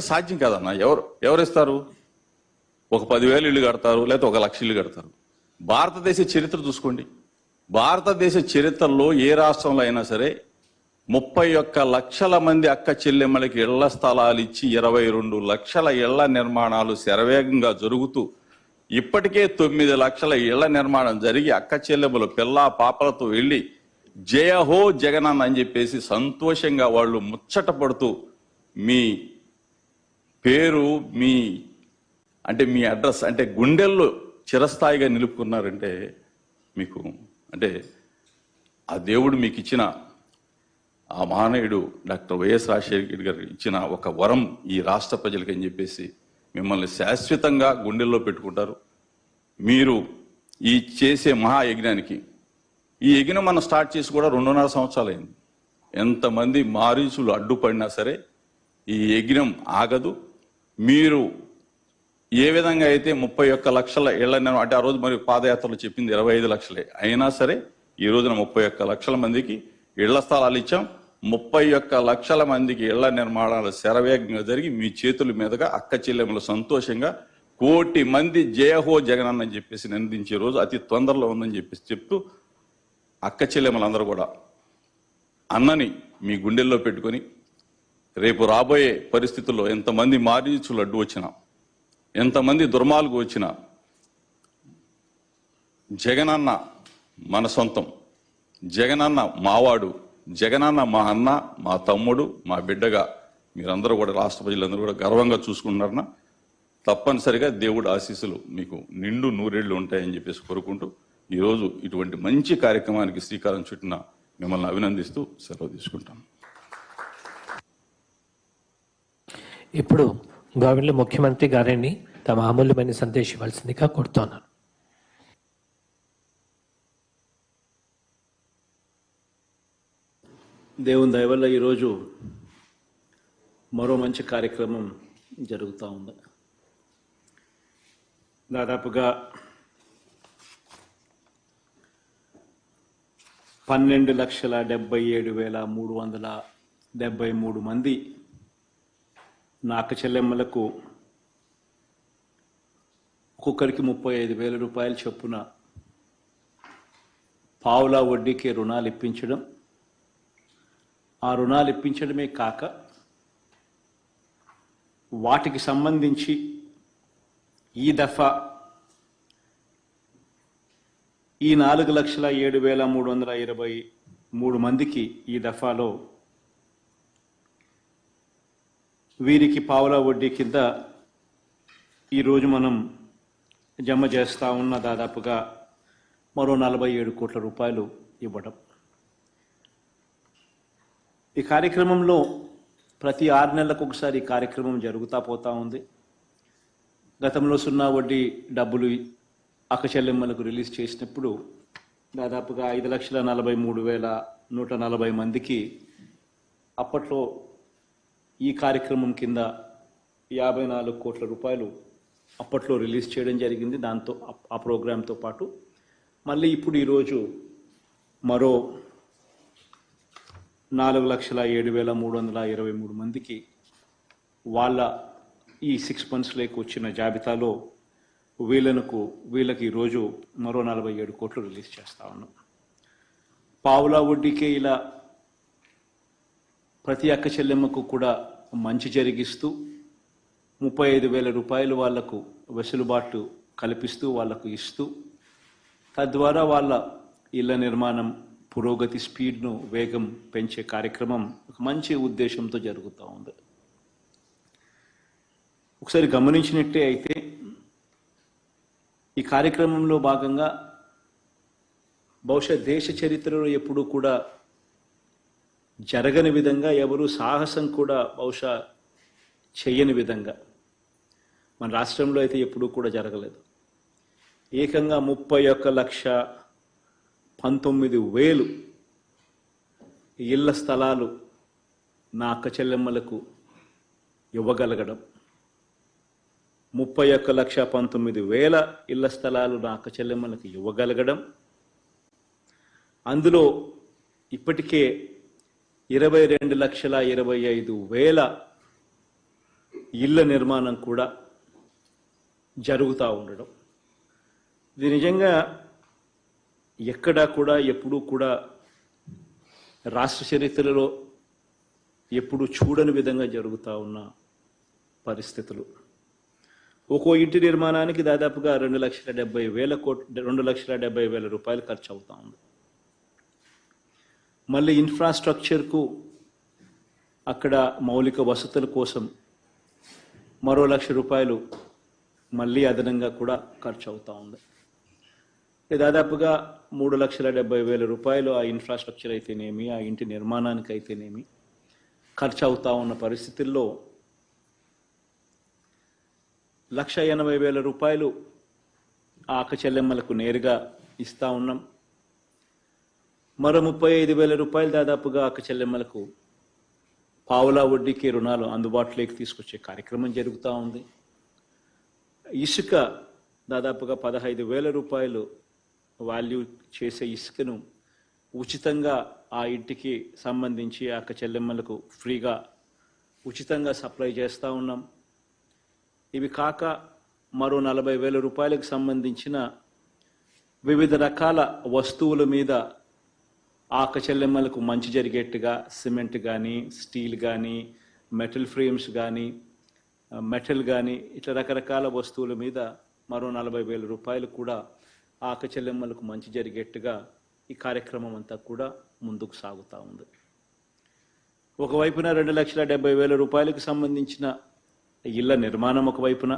సాధ్యం కాదన్న. ఎవరిస్తారు? ఒక 10,000 ఇల్లు కడతారు, లేకపోతే 1,00,000 ఇల్లు కడతారు. భారతదేశ చరిత్ర చూసుకోండి. భారతదేశ చరిత్రలో ఏ రాష్ట్రంలో అయినా సరే 31 లక్షల మంది అక్క చెల్లెమ్మలకి ఇళ్ల స్థలాలు ఇచ్చి 22 లక్షల ఇళ్ల నిర్మాణాలు శరవేగంగా జరుగుతూ ఇప్పటికే 9 లక్షల ఇళ్ల నిర్మాణం జరిగి అక్క చెల్లెమ్మలు పిల్ల పాపలతో వెళ్ళి జయహో జగనన్న అని చెప్పేసి సంతోషంగా వాళ్ళు ముచ్చట పడుతూ మీ పేరు, మీ అడ్రస్ అంటే గుండెల్లో చిరస్థాయిగా నిలుపుకున్నారంటే మీకు అంటే ఆ దేవుడు మీకు ఇచ్చిన, ఆ మహానీయుడు డాక్టర్ వైఎస్ రాజశేఖర గారు ఇచ్చిన ఒక వరం ఈ రాష్ట్ర ప్రజలకి అని చెప్పేసి మిమ్మల్ని శాశ్వతంగా గుండెల్లో పెట్టుకుంటారు. మీరు ఈ చేసే మహాయజ్ఞానికి, ఈ యజ్ఞం మనం స్టార్ట్ చేసి కూడా 2.5 సంవత్సరాలు అయింది. ఎంతమంది మారీచులు అడ్డుపడినా సరే ఈ యజ్ఞం ఆగదు. మీరు ఏ విధంగా అయితే 31 లక్షల ఇళ్ల అంటే ఆ రోజు మరి పాదయాత్రలో చెప్పింది 25 లక్షలే అయినా సరే ఈ రోజున 31 లక్షల మందికి ఇళ్ల స్థలాలు ఇచ్చాం. 31 లక్షల మందికి ఇళ్ల నిర్మాణాలు శరవేగంగా జరిగి మీ చేతుల మీదుగా అక్క చెల్లెములు సంతోషంగా 1 కోటి మంది జయహో జగనన్న అని చెప్పేసి నిందించే రోజు అతి తొందరలో ఉందని చెప్పేసి చెప్తూ అక్క చెల్లెములందరూ కూడా అన్నని మీ గుండెల్లో పెట్టుకొని రేపు రాబోయే పరిస్థితుల్లో ఎంతమంది మారీచులు అడ్డు వచ్చినా, ఎంతమంది దుర్మార్గులు వచ్చినా జగనన్న మన సొంతం, జగనన్న మావాడు, జగనన్న మా అన్న, మా తమ్ముడు, మా బిడ్డగా మీరందరూ కూడా రాష్ట్ర ప్రజలందరూ కూడా గర్వంగా చూసుకుంటున్నారన్న. తప్పనిసరిగా దేవుడు ఆశీస్సులు మీకు నిండు నూరేళ్లు ఉంటాయని చెప్పేసి కోరుకుంటూ ఈరోజు ఇటువంటి మంచి కార్యక్రమానికి శ్రీకారం చుట్టిన మిమ్మల్ని అభినందిస్తూ సెలవు తీసుకుంటాం. ఇప్పుడు గవర్నర్ ముఖ్యమంత్రి గారిని తమ అమూల్యమైన సందేశం ఇవ్వాల్సిందిగా కోరుతున్నాను. దేవుని దయ వల్ల ఈరోజు మరో మంచి కార్యక్రమం జరుగుతూ ఉంది. దాదాపుగా 12,77,373 మంది నా అక్క చెల్లెమ్మలకు ఒక్కొక్కరికి 35,000 రూపాయలు చొప్పున పావులా వడ్డీకి రుణాలు ఇప్పించడం, ఆ రుణాలు ఇప్పించడమే కాక వాటికి సంబంధించి ఈ దఫా ఈ 4,07,323 మందికి ఈ దఫాలో వీరికి పావులా వడ్డీ కింద ఈరోజు మనం జమ చేస్తూ ఉన్న దాదాపుగా మరో 47 కోట్ల రూపాయలు ఇవ్వడం. ఈ కార్యక్రమంలో ప్రతి 6 నెలలకు ఒకసారి ఈ కార్యక్రమం జరుగుతూ పోతూ ఉంది. గతంలో 0 వడ్డీ డబ్బులు అక్క చెల్లెమ్మలకు రిలీజ్ చేసినప్పుడు దాదాపుగా 5,43,140 మందికి అప్పట్లో ఈ కార్యక్రమం కింద 54 కోట్ల రూపాయలు అప్పట్లో రిలీజ్ చేయడం జరిగింది. దాంతో ఆ ప్రోగ్రాంతో పాటు మళ్ళీ ఇప్పుడు ఈరోజు మరో 4,07,323 మందికి వాళ్ళ ఈ 6 monthsలోకి వచ్చిన జాబితాలో వీళ్ళకి ఈరోజు మరో 47 కోట్లు రిలీజ్ చేస్తా ఉన్నాం. పావులా వడ్డీకే ఇలా ప్రతి అక్క చెల్లెమ్మకు కూడా మంచి జరిగిస్తూ 35,000 రూపాయలు వాళ్లకు వెసులుబాటు కల్పిస్తూ వాళ్లకు ఇస్తూ తద్వారా వాళ్ళ ఇళ్ల నిర్మాణం పురోగతి స్పీడ్ను వేగం పెంచే కార్యక్రమం ఒక మంచి ఉద్దేశంతో జరుగుతూ ఉంది. ఒకసారి గమనించినట్టే అయితే ఈ కార్యక్రమంలో భాగంగా బహుశా దేశ చరిత్రలో ఎప్పుడూ కూడా జరగని విధంగా, ఎవరు సాహసం కూడా బహుశా చెయ్యని విధంగా మన రాష్ట్రంలో అయితే ఎప్పుడూ కూడా జరగలేదు. ఏకంగా 31,19,000 ఇళ్ల స్థలాలు నా అక్క చెల్లెమ్మలకు ఇవ్వగలగడం, 31,19,000 ఇళ్ల స్థలాలు నా అక్క చెల్లెమ్మలకు ఇవ్వగలగడం, అందులో ఇప్పటికే 22,25,000 ఇళ్ల నిర్మాణం కూడా జరుగుతూ ఉండడం, ఇది నిజంగా ఎక్కడా కూడా ఎప్పుడూ కూడా రాష్ట్ర చరిత్రలో ఎప్పుడు చూడని విధంగా జరుగుతూ ఉన్న పరిస్థితులు. ఒక్కో ఇంటి నిర్మాణానికి దాదాపుగా 2,70,000 రూపాయలు ఖర్చు అవుతా ఉంది. మళ్ళీ ఇన్ఫ్రాస్ట్రక్చర్కు అక్కడ మౌలిక వసతుల కోసం మరో ₹1,00,000 మళ్ళీ అదనంగా కూడా ఖర్చు అవుతా ఉంది. దాదాపుగా 3,70,000 రూపాయలు ఆ ఇన్ఫ్రాస్ట్రక్చర్ అయితేనేమి, ఆ ఇంటి నిర్మాణానికి అయితేనేమి ఖర్చు అవుతా ఉన్న పరిస్థితుల్లో 1,80,000 రూపాయలు ఆ అక్క చెల్లెమ్మలకు నేరుగా ఇస్తా ఉన్నాం. మరో 35,000 రూపాయలు దాదాపుగా అక్క చెల్లెమ్మలకు పావులా వడ్డీకి రుణాలు అందుబాటులోకి తీసుకొచ్చే కార్యక్రమం జరుగుతూ ఉంది. ఇసుక దాదాపుగా 15,000 రూపాయలు వాల్యూ చేసే ఇసుకను ఉచితంగా ఆ ఇంటికి సంబంధించి అక్క చెల్లెమ్మలకు ఫ్రీగా ఉచితంగా సప్లై చేస్తూ ఉన్నాం. ఇవి కాక మరో 40,000 రూపాయలకు సంబంధించిన వివిధ రకాల వస్తువుల మీద ఆ అక్క చెల్లెమ్మలకు మంచి జరిగేట్టుగా సిమెంట్ కానీ, స్టీల్ కానీ, మెటల్ ఫ్రేమ్స్ కానీ, మెటల్ కానీ, ఇట్లా రకరకాల వస్తువుల మీద మరో 40,000 రూపాయలు కూడా ఆ అక్క చెల్లెమ్మలకు మంచి జరిగేట్టుగా ఈ కార్యక్రమం అంతా కూడా ముందుకు సాగుతూ ఉంది. ఒకవైపున 2,70,000 రూపాయలకు సంబంధించిన ఇళ్ల నిర్మాణం ఒకవైపున,